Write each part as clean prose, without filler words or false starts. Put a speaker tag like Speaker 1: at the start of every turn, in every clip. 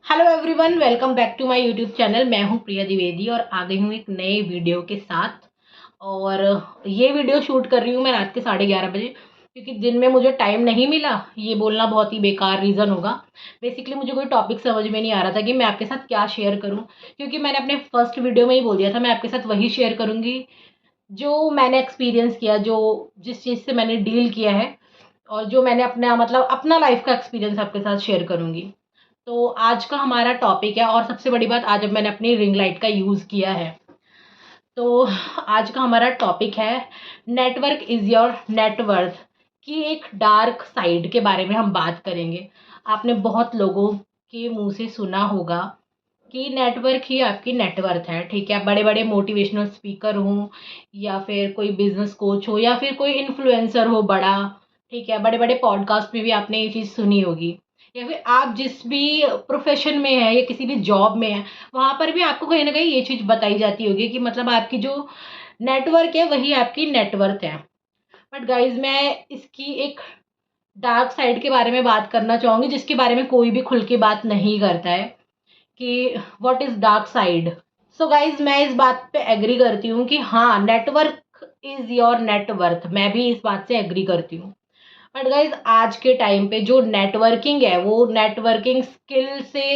Speaker 1: Hello everyone, welcome back to my YouTube channel. मैं हूं प्रिया द्विवेदी और आ गई हूं एक नए वीडियो के साथ। और ये वीडियो शूट कर रही हूं मैं रात के 11:30 बजे, क्योंकि दिन में मुझे टाइम नहीं मिला। ये बोलना बहुत ही बेकार रीज़न होगा। बेसिकली मुझे कोई टॉपिक समझ में नहीं आ रहा था कि मैं आपके साथ क्या शेयर करूं, क्योंकि मैंने अपने फर्स्ट वीडियो में ही बोल दिया था मैं आपके साथ वही शेयर करूंगी जो मैंने एक्सपीरियंस किया, जो जिस चीज़ से मैंने डील किया है, और जो मैंने अपना अपना लाइफ का एक्सपीरियंस आपके साथ शेयर करूंगी। तो आज का हमारा टॉपिक है, और सबसे बड़ी बात, आज अब मैंने अपनी रिंग लाइट का यूज़ किया है। तो आज का हमारा टॉपिक है नेटवर्क इज़ योर नेटवर्थ की एक डार्क साइड के बारे में हम बात करेंगे। आपने बहुत लोगों के मुंह से सुना होगा कि नेटवर्क ही आपकी नेटवर्थ है। ठीक है, बड़े बड़े मोटिवेशनल स्पीकर हों, या फिर कोई बिजनेस कोच हो, या फिर कोई इन्फ्लुएंसर हो बड़ा। ठीक है, बड़े बड़े पॉडकास्ट में भी आपने ये चीज़ सुनी होगी, या फिर आप जिस भी प्रोफेशन में है या किसी भी जॉब में है, वहाँ पर भी आपको कहीं ना कहीं ये चीज़ बताई जाती होगी कि मतलब आपकी जो नेटवर्क है वही आपकी नेटवर्थ है। बट गाइज, मैं इसकी एक डार्क साइड के बारे में बात करना चाहूँगी, जिसके बारे में कोई भी खुल के बात नहीं करता है कि what is dark side. So guys, मैं इस बात पे एग्री करती हूँ कि हाँ, नेटवर्क इज़ योर नेटवर्थ। मैं भी इस बात से एग्री करती हूँ। बट गाइज, आज के टाइम पे जो नेटवर्किंग है वो नेटवर्किंग स्किल से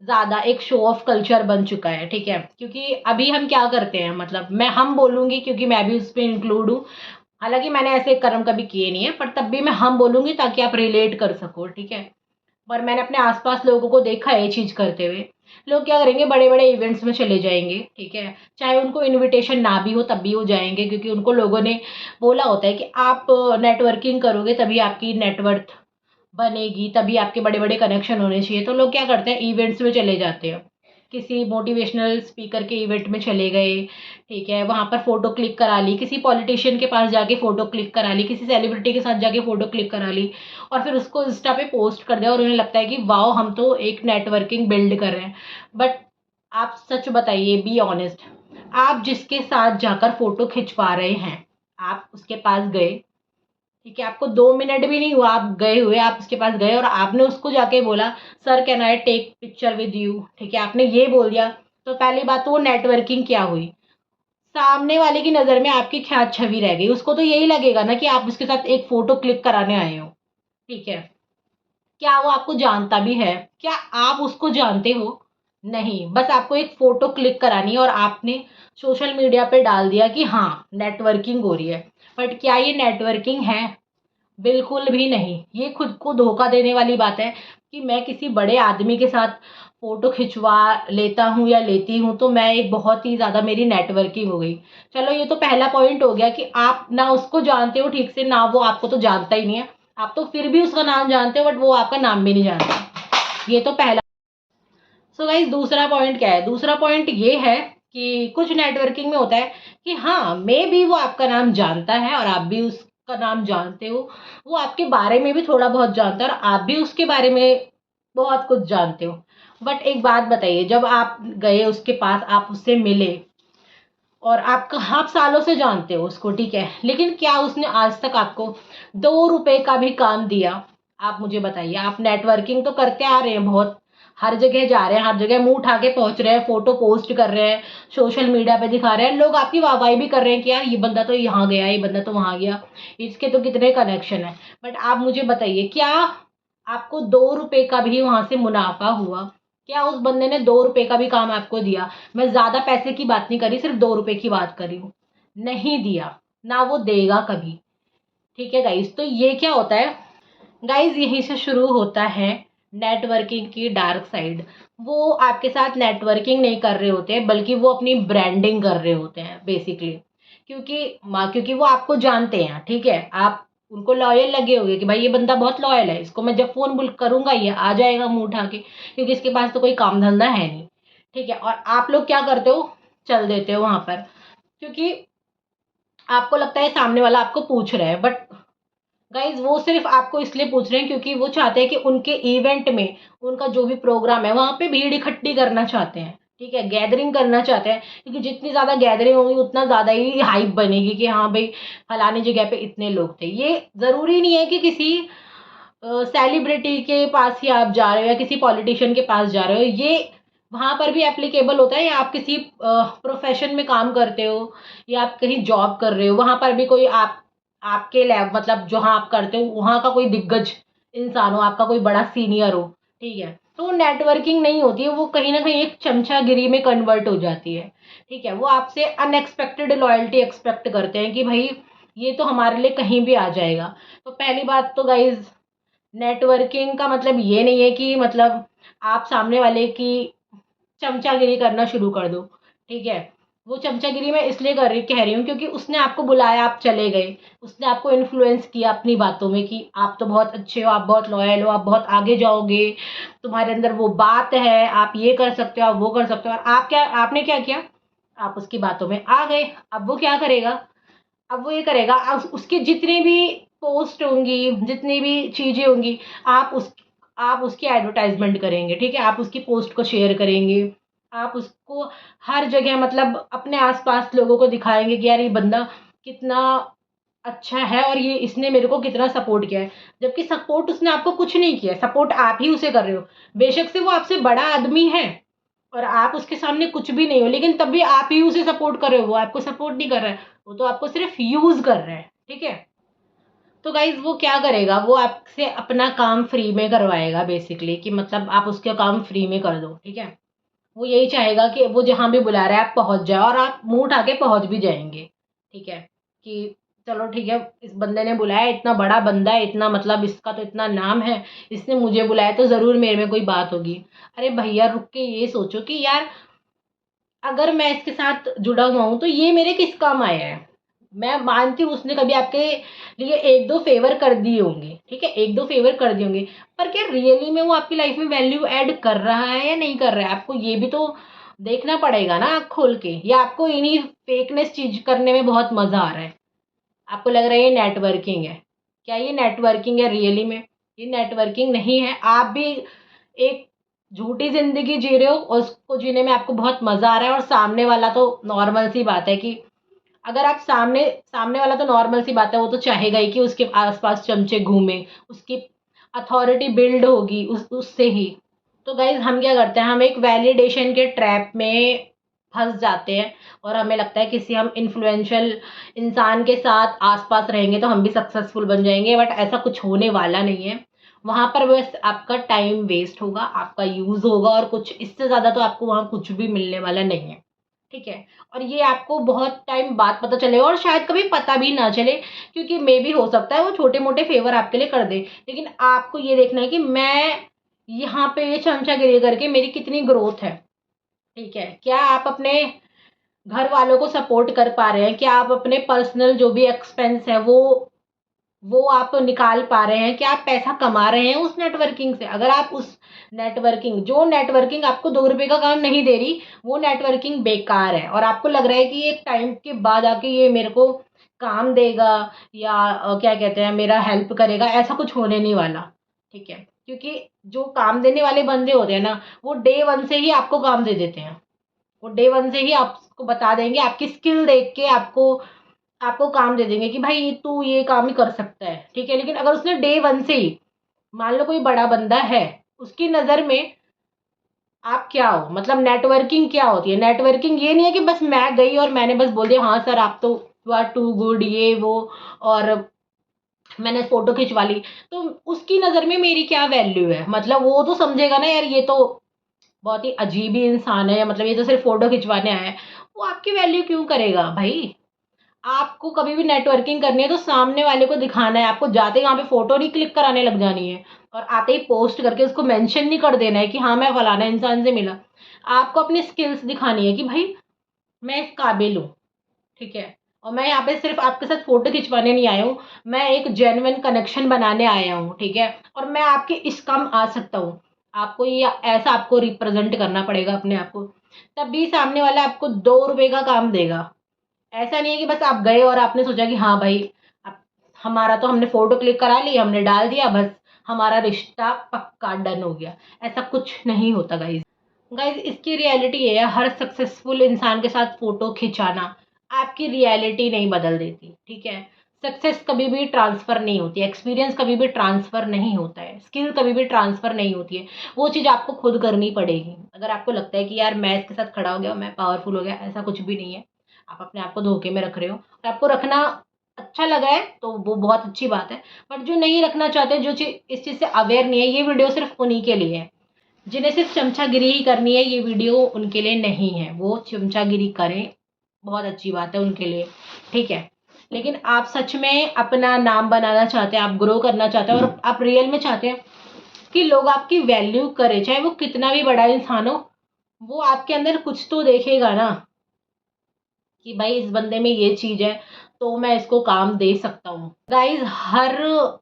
Speaker 1: ज़्यादा एक शो ऑफ कल्चर बन चुका है। ठीक है, क्योंकि अभी हम क्या करते हैं, मतलब हम बोलूँगी क्योंकि मैं भी उस पर इंक्लूड हूँ। हालांकि मैंने ऐसे कर्म कभी किए नहीं है, पर तब भी मैं हम बोलूँगी ताकि आप रिलेट कर सको। ठीक है, पर मैंने अपने आसपास लोगों को देखा है ये चीज़ करते हुए। लोग क्या करेंगे, बड़े बड़े इवेंट्स में चले जाएंगे। ठीक है, चाहे उनको इनविटेशन ना भी हो तब भी वो जाएंगे, क्योंकि उनको लोगों ने बोला होता है कि आप नेटवर्किंग करोगे तभी आपकी नेटवर्थ बनेगी, तभी आपके बड़े बड़े कनेक्शन होने चाहिए। तो लोग क्या करते हैं, इवेंट्स में चले जाते हैं, किसी मोटिवेशनल स्पीकर के इवेंट में चले गए। ठीक है, वहाँ पर फ़ोटो क्लिक करा ली, किसी पॉलिटिशियन के पास जाके फ़ोटो क्लिक करा ली, किसी सेलिब्रिटी के साथ जाके फ़ोटो क्लिक करा ली, और फिर उसको इंस्टा पे पोस्ट कर दिया, और उन्हें लगता है कि वाओ, हम तो एक नेटवर्किंग बिल्ड कर रहे हैं। बट आप सच बताइए, बी ऑनेस्ट, आप जिसके साथ जाकर फ़ोटो खिंचवा रहे हैं, आप उसके पास गए। ठीक है, आपको 2 मिनट भी नहीं हुआ आप गए हुए, आप उसके पास गए और आपने उसको जाके बोला, sir can I take picture with you. ठीक है, आपने ये बोल दिया। तो पहली बात तो वो नेटवर्किंग क्या हुई, सामने वाले की नज़र में आपकी क्या छवि रह गई। उसको तो यही लगेगा ना कि आप उसके साथ एक फ़ोटो क्लिक कराने आए हो। ठीक है, क्या वो आपको जानता भी है? क्या आप उसको जानते हो? नहीं, बस आपको एक फ़ोटो क्लिक करानी है और आपने सोशल मीडिया पे डाल दिया कि हाँ, नेटवर्किंग हो रही है। बट क्या ये नेटवर्किंग है? बिल्कुल भी नहीं। ये खुद को धोखा देने वाली बात है कि मैं किसी बड़े आदमी के साथ फ़ोटो खिंचवा लेता हूँ या लेती हूँ तो मैं एक बहुत ही ज़्यादा मेरी नेटवर्किंग हो गई। चलो, ये तो पहला पॉइंट हो गया कि आप ना उसको जानते हो ठीक से, ना वो आपको तो जानता ही नहीं है। आप तो फिर भी उसका नाम जानते हो, बट वो आपका नाम भी नहीं जानता। ये तो पहला। सो गाइस, दूसरा पॉइंट क्या है? दूसरा पॉइंट ये है कि कुछ नेटवर्किंग में होता है कि हाँ, मे बी वो आपका नाम जानता है और आप भी उसका नाम जानते हो। वो आपके बारे में भी थोड़ा बहुत जानता है और आप भी उसके बारे में बहुत कुछ जानते हो। बट एक बात बताइए, जब आप गए उसके पास, आप उससे मिले, और आप सालों से जानते हो उसको, ठीक है, लेकिन क्या उसने आज तक आपको 2 रुपए का भी काम दिया? आप मुझे बताइए। आप नेटवर्किंग तो करते आ रहे हैं बहुत, हर जगह जा रहे हैं, हर जगह मुंह उठा के पहुंच रहे हैं, फोटो पोस्ट कर रहे हैं, सोशल मीडिया पे दिखा रहे हैं, लोग आपकी वाहवाही भी कर रहे हैं कि यार ये बंदा तो यहाँ गया, ये बंदा तो वहां गया, इसके तो कितने कनेक्शन है। बट आप मुझे बताइए, क्या आपको 2 रुपए का भी वहां से मुनाफा हुआ? क्या उस बंदे ने 2 रुपए का भी काम आपको दिया? मैं ज्यादा पैसे की बात नहीं करी, सिर्फ 2 रुपए की बात करी हूँ। नहीं दिया, ना वो देगा कभी। ठीक है गाइस, तो ये क्या होता है गाइस, यहीं से शुरू होता है नेटवर्किंग की डार्क साइड। वो आपके साथ नेटवर्किंग नहीं कर रहे होते हैं, बल्कि वो अपनी ब्रांडिंग कर रहे होते हैं बेसिकली। क्योंकि वो आपको जानते हैं। ठीक है, आप उनको लॉयल लगे होंगे कि भाई ये बंदा बहुत लॉयल है, इसको मैं जब फोन बुल करूंगा ये आ जाएगा मुंह उठा के, क्योंकि इसके पास तो कोई काम धंधा है नहीं। ठीक है, और आप लोग क्या करते हो, चल देते हो वहां पर, क्योंकि आपको लगता है सामने वाला आपको पूछ रहा है। बट गाइज, वो सिर्फ आपको इसलिए पूछ रहे हैं क्योंकि वो चाहते हैं कि उनके इवेंट में, उनका जो भी प्रोग्राम है वहां पे भीड़ इकट्ठी करना चाहते हैं। ठीक है, गैदरिंग करना चाहते हैं, क्योंकि जितनी ज्यादा गैदरिंग होगी उतना ज्यादा ही हाइप बनेगी कि हाँ भाई, फलानी जगह पे इतने लोग थे। ये जरूरी नहीं है कि किसी सेलिब्रिटी के पास ही आप जा रहे हो या किसी पॉलिटिशियन के पास जा रहे हो, ये वहाँ पर भी एप्लीकेबल होता है। या आप किसी प्रोफेशन में काम करते हो या आप कहीं जॉब कर रहे हो, वहाँ पर भी कोई आपके लैब मतलब जहाँ आप करते हो वहाँ का कोई दिग्गज इंसान हो, आपका कोई बड़ा सीनियर हो, ठीक है, तो वो नेटवर्किंग नहीं होती है, वो कहीं ना कहीं एक चमचागिरी में कन्वर्ट हो जाती है। ठीक है, वो आपसे अनएक्सपेक्टेड लॉयल्टी एक्सपेक्ट करते हैं कि भाई ये तो हमारे लिए कहीं भी आ जाएगा। तो पहली बात तो गाइज, नेटवर्किंग का मतलब ये नहीं है कि मतलब आप सामने वाले की चमचागिरी करना शुरू कर दो। ठीक है, वो चमचागिरी मैं इसलिए कह रही हूँ क्योंकि उसने आपको बुलाया, आप चले गए, उसने आपको इन्फ्लुएंस किया अपनी बातों में कि आप तो बहुत अच्छे हो, आप बहुत लॉयल हो, आप बहुत आगे जाओगे, तुम्हारे अंदर वो बात है, आप ये कर सकते हो, आप वो कर सकते हो, और आपने क्या किया, आप उसकी बातों में आ गए। अब वो क्या करेगा, अब वो ये करेगा, उसकी जितनी भी पोस्ट होंगी, जितनी भी चीज़ें होंगी, आप उस आप उसकी एडवर्टाइजमेंट करेंगे। ठीक है, आप उसकी पोस्ट को शेयर करेंगे, आप उसको हर जगह मतलब अपने आसपास लोगों को दिखाएंगे कि यार ये बंदा कितना अच्छा है और ये इसने मेरे को कितना सपोर्ट किया है। जबकि सपोर्ट उसने आपको कुछ नहीं किया, सपोर्ट आप ही उसे कर रहे हो। बेशक से वो आपसे बड़ा आदमी है और आप उसके सामने कुछ भी नहीं हो, लेकिन तब भी आप ही उसे सपोर्ट कर रहे हो, वो आपको सपोर्ट नहीं कर रहा है, वो तो आपको सिर्फ यूज कर रहा है। ठीक है, तो गाइज वो क्या करेगा, वो आपसे अपना काम फ्री में करवाएगा बेसिकली, कि मतलब आप उसके काम फ्री में कर दो। ठीक है, वो यही चाहेगा कि वो जहाँ भी बुला रहा है आप पहुंच जाओ, और आप मुंह उठा के पहुंच भी जाएंगे। ठीक है, कि चलो ठीक है, इस बंदे ने बुलाया, इतना बड़ा बंदा है, इतना मतलब इसका तो इतना नाम है, इसने मुझे बुलाया तो जरूर मेरे में कोई बात होगी। अरे भैया रुक के ये सोचो कि यार अगर मैं इसके साथ जुड़ा हुआ हूँ तो ये मेरे किस काम आया है। मैं मानती हूँ उसने कभी आपके लिए एक दो फेवर कर दिए होंगे, ठीक है, एक दो फेवर कर दिए होंगे, पर क्या रियली में वो आपकी लाइफ में वैल्यू ऐड कर रहा है या नहीं कर रहा है, आपको ये भी तो देखना पड़ेगा ना आँख खोल के। या आपको इन्हीं फेकनेस चीज करने में बहुत मजा आ रहा है, आपको लग रहा है ये नेटवर्किंग है। क्या ये नेटवर्किंग है रियली में? ये नेटवर्किंग नहीं है। आप भी एक झूठी जिंदगी जी रहे हो और उसको जीने में आपको बहुत मजा आ रहा है, और सामने वाला तो नॉर्मल सी बात है कि अगर आप सामने सामने वाला तो नॉर्मल सी बात है, वो तो चाहेगा ही कि उसके आसपास चमचे घूमे, उसकी अथॉरिटी बिल्ड होगी उससे ही। तो गाइज हम क्या करते हैं, हम एक वैलिडेशन के ट्रैप में फंस जाते हैं, और हमें लगता है किसी हम इन्फ्लुएंशियल इंसान के साथ आसपास रहेंगे तो हम भी सक्सेसफुल बन जाएंगे, बट ऐसा कुछ होने वाला नहीं है। वहां पर बस आपका टाइम वेस्ट होगा, आपका यूज होगा, और कुछ इससे ज्यादा तो आपको वहां कुछ भी मिलने वाला नहीं है। ठीक है, और ये आपको बहुत टाइम बाद पता चलेगा, और शायद कभी पता भी ना चले, क्योंकि मे भी हो सकता है वो छोटे मोटे फेवर आपके लिए कर दे, लेकिन आपको ये देखना है कि मैं यहाँ पे ये चमचागिरी करके मेरी कितनी ग्रोथ है। ठीक है, क्या आप अपने घर वालों को सपोर्ट कर पा रहे हैं, क्या आप अपने पर्सनल जो भी एक्सपेंस है वो आप निकाल पा रहे हैं, क्या आप पैसा कमा रहे हैं उस नेटवर्किंग से? अगर आप उस जो नेटवर्किंग आपको 2 रुपए का काम नहीं दे रही, वो नेटवर्किंग बेकार है, और आपको लग रहा है कि एक टाइम के बाद आके ये मेरे को काम देगा या क्या कहते हैं मेरा हेल्प करेगा, ऐसा कुछ होने नहीं वाला। ठीक है, क्योंकि जो काम देने वाले बंदे होते हैं ना, वो डे वन से ही आपको काम दे देते हैं। वो डे वन से ही आपको बता देंगे, आपकी स्किल देख के आपको आपको काम दे देंगे कि भाई तू ये काम ही कर सकता है। ठीक है, लेकिन अगर उसने डे वन से ही, मान लो कोई बड़ा बंदा है, उसकी नज़र में आप क्या हो, मतलब नेटवर्किंग क्या होती है? नेटवर्किंग ये नहीं है कि बस मैं गई और मैंने बस बोल दिया हाँ सर आप तो यू आर टू गुड ये वो, और मैंने फोटो खिंचवा ली, तो उसकी नज़र में मेरी क्या वैल्यू है? मतलब वो तो समझेगा ना यार ये तो बहुत ही अजीब ही इंसान है, मतलब ये तो सिर्फ फोटो खिंचवाने आया है। वो आपकी वैल्यू क्यों करेगा भाई? आपको कभी भी नेटवर्किंग करनी है तो सामने वाले को दिखाना है, आपको जाते ही वहाँ पे फोटो नहीं क्लिक कराने लग जानी है, और आते ही पोस्ट करके उसको मेंशन नहीं कर देना है कि हाँ मैं फलाना इंसान से मिला। आपको अपनी स्किल्स दिखानी है कि भाई मैं इस काबिल हूँ। ठीक है, और मैं यहाँ पे सिर्फ आपके साथ फोटो खिंचवाने नहीं आया हूँ, मैं एक जेन्युइन कनेक्शन बनाने आया हूँ। ठीक है, और मैं आपके इस काम आ सकता हूँ। आपको ये ऐसा आपको रिप्रेजेंट करना पड़ेगा अपने आप को, तभी सामने वाला आपको 2 रुपए का काम देगा। ऐसा नहीं है कि बस आप गए और आपने सोचा कि हाँ भाई अब हमारा तो हमने फोटो क्लिक करा ली, हमने डाल दिया, बस हमारा रिश्ता पक्का डन हो गया। ऐसा कुछ नहीं होता गाइज। गाइज इसकी रियलिटी ये है, हर सक्सेसफुल इंसान के साथ फोटो खिंचाना आपकी रियलिटी नहीं बदल देती। ठीक है, सक्सेस कभी भी ट्रांसफ़र नहीं होती है, एक्सपीरियंस कभी भी ट्रांसफ़र नहीं होता है, स्किल कभी भी ट्रांसफ़र नहीं होती है। वो चीज़ आपको खुद करनी पड़ेगी। अगर आपको लगता है कि यार मैं इसके साथ खड़ा हो गया, मैं पावरफुल हो गया, ऐसा कुछ भी नहीं है। आप अपने आप को धोखे में रख रहे हो और आपको रखना अच्छा लगा है तो वो बहुत अच्छी बात है। बट जो नहीं रखना चाहते, जो चीज़ इस चीज़ से अवेयर नहीं है, ये वीडियो सिर्फ़ उन्हीं के लिए है। जिन्हें सिर्फ़ चमचागिरी ही करनी है, ये वीडियो उनके लिए नहीं है। वो चमचागिरी करें, बहुत अच्छी बात है उनके लिए, ठीक है। लेकिन आप सच में अपना नाम बनाना चाहते हैं, आप ग्रो करना चाहते हैं और आप रियल में चाहते हैं कि लोग आपकी वैल्यू करें, चाहे वो कितना भी बड़ा इंसान हो, वो आपके अंदर कुछ तो देखेगा ना कि भाई इस बंदे में ये चीज़ है, तो मैं इसको काम दे सकता हूँ। गाइज़, हर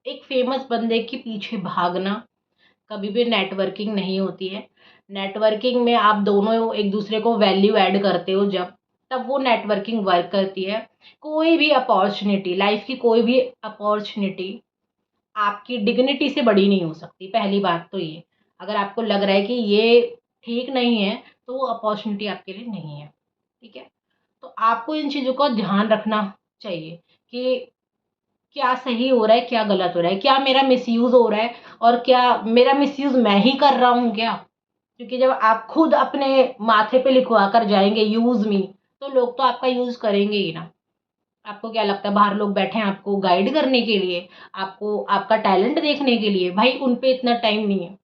Speaker 1: एक फ़ेमस बंदे के पीछे भागना कभी भी नेटवर्किंग नहीं होती है। नेटवर्किंग में आप दोनों एक दूसरे को वैल्यू ऐड करते हो जब, तब वो नेटवर्किंग वर्क करती है। कोई भी अपॉर्च्युनिटी, लाइफ की कोई भी अपॉर्च्युनिटी आपकी डिग्निटी से बड़ी नहीं हो सकती। पहली बात तो ये, अगर आपको लग रहा है कि ये ठीक नहीं है, तो वो अपॉर्च्युनिटी आपके लिए नहीं है, ठीक है। तो आपको इन चीज़ों का ध्यान रखना चाहिए कि क्या सही हो रहा है, क्या गलत हो रहा है, क्या मेरा मिसयूज़ हो रहा है और क्या मेरा मिसयूज़ मैं ही कर रहा हूँ क्या? क्योंकि जब आप खुद अपने माथे पे लिखवा कर जाएँगे यूज़ मी, तो लोग तो आपका यूज़ करेंगे ही ना। आपको क्या लगता है बाहर लोग बैठे हैं आपको गाइड करने के लिए, आपको आपका टैलेंट देखने के लिए? भाई उन पे इतना टाइम नहीं है।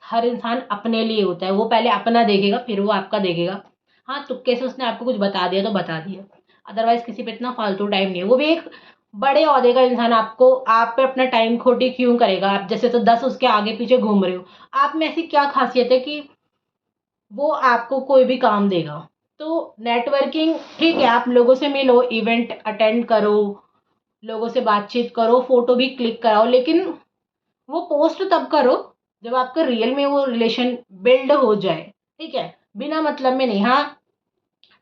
Speaker 1: हर इंसान अपने लिए होता है, वो पहले अपना देखेगा फिर वो आपका देखेगा। हाँ, तुक्के से उसने आपको कुछ बता दिया तो बता दिया, अदरवाइज़ किसी पे इतना फालतू टाइम नहीं है। वो भी एक बड़े ओहदे का इंसान आपको आप पे अपना टाइम खोटी क्यों करेगा? आप जैसे तो 10 उसके आगे-पीछे घूम रहे हो। आप में ऐसी क्या ख़ासियत है कि वो आपको कोई भी काम देगा? तो नेटवर्किंग ठीक है, आप लोगों से मिलो, इवेंट अटेंड करो, लोगों से बातचीत करो, फ़ोटो भी क्लिक कराओ, लेकिन वो पोस्ट तब करो जब आपका रियल में वो रिलेशन बिल्ड हो जाए, ठीक है? बिना मतलब में नहीं। हाँ,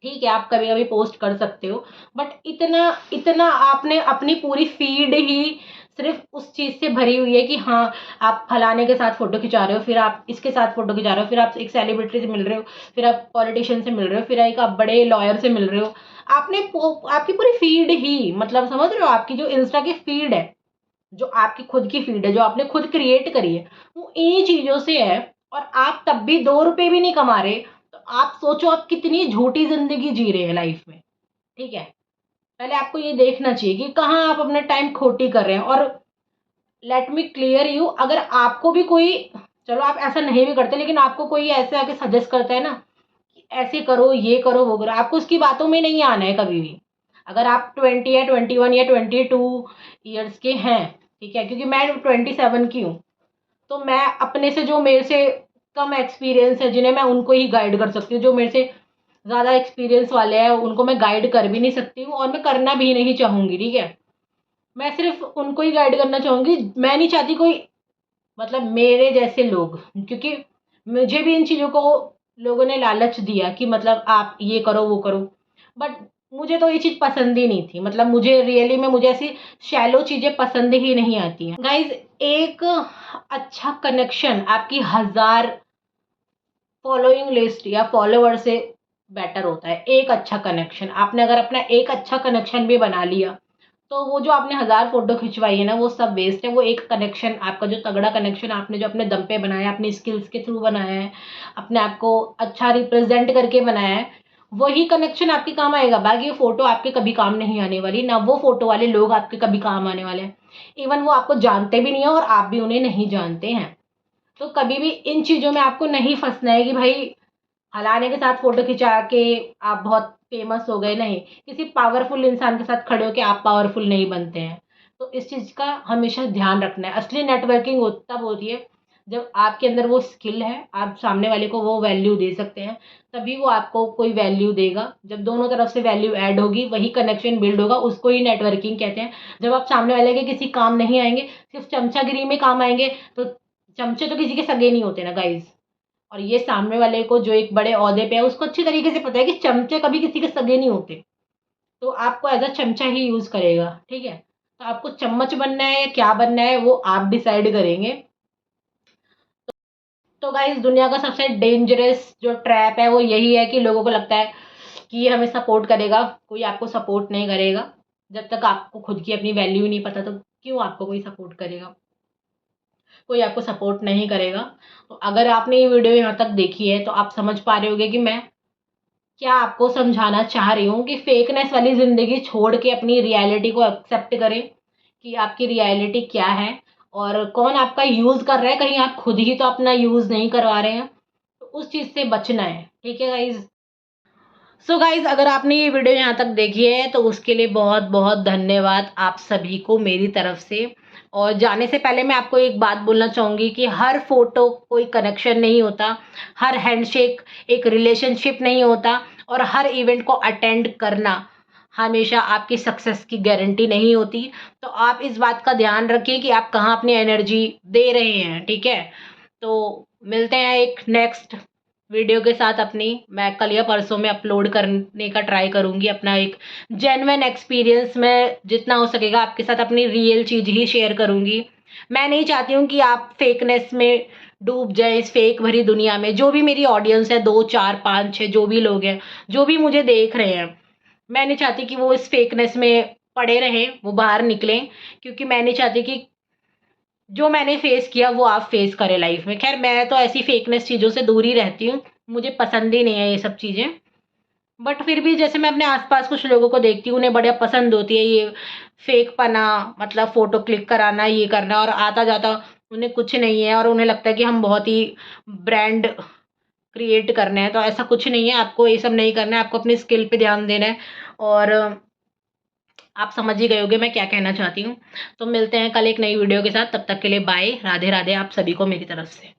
Speaker 1: ठीक है, आप कभी-कभी पोस्ट कर सकते हो, बट इतना इतना आपने अपनी पूरी फ़ीड ही सिर्फ़ उस चीज़ से भरी हुई है कि हाँ, आप फलाने के साथ फ़ोटो खिंचा रहे हो, फिर आप इसके साथ फ़ोटो खिंचा रहे हो, फिर आप एक सेलिब्रिटी से मिल रहे हो, फिर आप पॉलिटिशियन से मिल रहे हो, फिर एक आप बड़े लॉयर से मिल रहे हो। आपने पो आपकी पूरी फ़ीड ही, मतलब समझ रहे हो? आपकी जो इंस्टा की फ़ीड है, जो आपकी खुद की फ़ीड है, जो आपने खुद क्रिएट करी है, वो इन्हीं चीज़ों से है और आप तब भी 2 रुपए भी नहीं कमा रहे, तो आप सोचो आप कितनी झूठी ज़िंदगी जी रहे हैं लाइफ़ में, ठीक है? पहले आपको ये देखना चाहिए कि कहाँ आप अपना टाइम खोटी कर रहे हैं। और लेट मी क्लियर यू, अगर आपको भी कोई, चलो आप ऐसा नहीं भी करते, लेकिन आपको कोई ऐसे आके सजेस्ट करता है ना कि ऐसे करो, ये करो, वो करो, आपको उसकी बातों में नहीं आना है कभी भी। अगर आप 20 या 21 या 22 इयर्स के हैं, ठीक है? क्योंकि मैं 27 की हूँ, तो मैं अपने से, जो मेरे से कम एक्सपीरियंस है, जिन्हें मैं उनको ही गाइड कर सकती हूँ। जो मेरे से ज़्यादा एक्सपीरियंस वाले हैं, उनको मैं गाइड कर भी नहीं सकती हूँ और मैं करना भी नहीं चाहूँगी, ठीक है? मैं सिर्फ़ उनको ही गाइड करना चाहूँगी, मैं नहीं चाहती कोई, मतलब मेरे जैसे लोग, क्योंकि मुझे भी इन चीज़ों को लोगों ने लालच दिया कि मतलब आप ये करो, वो करो, बट मुझे तो ये चीज़ पसंद ही नहीं थी। मतलब मुझे रियली में मुझे ऐसी शैलो चीज़ें पसंद ही नहीं आती हैं। गाइज़, एक अच्छा कनेक्शन आपकी 1000 फॉलोइंग लिस्ट या फॉलोवर से बेटर होता है। एक अच्छा कनेक्शन, आपने अगर अपना एक अच्छा कनेक्शन भी बना लिया, तो वो जो आपने 1000 फ़ोटो खिंचवाई है ना, वो सब वेस्ट है। वो एक कनेक्शन, आपका जो तगड़ा कनेक्शन आपने जो अपने दम पे बनाया है, अपनी स्किल्स के थ्रू बनाया है, अपने आप को अच्छा रिप्रेज़ेंट करके बनाया है, वही कनेक्शन आपके काम आएगा। बाकी वो फ़ोटो आपके कभी काम नहीं आने वाली, ना वो फ़ोटो वाले लोग आपके कभी काम आने वाले हैं। इवन वो आपको जानते भी नहीं हैं और आप भी उन्हें नहीं जानते हैं। तो कभी भी इन चीज़ों में आपको नहीं फँसना है कि भाई फलाने के साथ फ़ोटो खिंचा के आप बहुत फ़ेमस हो गए, नहीं। किसी पावरफुल इंसान के साथ खड़े होके आप पावरफुल नहीं बनते हैं। तो इस चीज़ का हमेशा ध्यान रखना है। असली नेटवर्किंग तब होती है जब आपके अंदर वो स्किल है, आप सामने वाले को वो वैल्यू दे सकते हैं, तभी वो आपको कोई वैल्यू देगा। जब दोनों तरफ से वैल्यू ऐड होगी, वही कनेक्शन बिल्ड होगा, उसको ही नेटवर्किंग कहते हैं। जब आप सामने वाले के किसी काम नहीं आएँगे, सिर्फ़ चमचागिरी में काम आएँगे, तो चमचे तो किसी के सगे नहीं होते ना गाइज़। और ये सामने वाले को, जो एक बड़े ओहदे पे है, उसको अच्छी तरीके से पता है कि चमचे कभी किसी के सगे नहीं होते। तो आपको एज़ अ चमचा ही यूज़ करेगा, ठीक है? तो आपको चम्मच बनना है या क्या बनना है, वो आप डिसाइड करेंगे। तो गाइज़, दुनिया का सबसे डेंजरस जो ट्रैप है वो यही है कि लोगों को लगता है कि ये हमें सपोर्ट करेगा, कोई आपको सपोर्ट नहीं करेगा। जब तक आपको खुद की अपनी वैल्यू ही नहीं पता तो क्यों आपको कोई सपोर्ट करेगा? कोई आपको सपोर्ट नहीं करेगा। तो अगर आपने ये वीडियो यहाँ तक देखी है तो आप समझ पा रहे होंगे कि मैं क्या आपको समझाना चाह रही हूँ कि फेकनेस वाली ज़िंदगी छोड़ के अपनी रियलिटी को एक्सेप्ट करें कि आपकी रियलिटी क्या है और कौन आपका यूज़ कर रहा है, कहीं आप खुद ही तो अपना यूज़ नहीं करवा रहे हैं। तो उस चीज़ से बचना है, ठीक है गाइज़? सो गाइज़, अगर आपने ये वीडियो यहाँ तक देखी है तो उसके लिए बहुत-बहुत धन्यवाद आप सभी को मेरी तरफ से। और जाने से पहले मैं आपको एक बात बोलना चाहूँगी कि हर फ़ोटो कोई कनेक्शन नहीं होता, हर हैंडशेक एक रिलेशनशिप नहीं होता और हर इवेंट को अटेंड करना हमेशा आपकी सक्सेस की गारंटी नहीं होती। तो आप इस बात का ध्यान रखिए कि आप कहाँ अपनी एनर्जी दे रहे हैं, ठीक है? तो मिलते हैं एक नेक्स्ट वीडियो के साथ अपनी। मैं कल या परसों में अपलोड करने का ट्राई करूँगी अपना एक जेन्युइन एक्सपीरियंस। मैं जितना हो सकेगा आपके साथ अपनी रियल चीज़ ही शेयर करूँगी। मैं नहीं चाहती हूँ कि आप फेकनेस में डूब जाएँ, इस फेक भरी दुनिया में। जो भी मेरी ऑडियंस है 2, 4, 5, 6 जो भी लोग हैं, जो भी मुझे देख रहे हैं, मैं नहीं चाहती कि वो इस फेकनेस में पड़े रहें, वो बाहर निकलें, क्योंकि मैं नहीं चाहती कि जो मैंने फेस किया वो आप फेस करें लाइफ में। ख़ैर मैं तो ऐसी फेकनेस चीज़ों से दूर ही रहती हूँ, मुझे पसंद ही नहीं है ये सब चीज़ें। बट फिर भी जैसे मैं अपने आस-पास कुछ लोगों को देखती हूँ, उन्हें बढ़िया पसंद होती है ये फेकपना, मतलब फ़ोटो क्लिक कराना, ये करना और आता-जाता उन्हें कुछ नहीं है और उन्हें लगता है कि हम बहुत ही ब्रांड क्रिएट करने हैं, तो ऐसा कुछ नहीं है, आपको ये सब नहीं करना है, आपको अपनी स्किल पे ध्यान देना है और आप समझ ही गए होंगे मैं क्या कहना चाहती हूँ। तो मिलते हैं कल एक नई वीडियो के साथ, तब तक के लिए बाय, राधे-राधे आप सभी को मेरी तरफ से।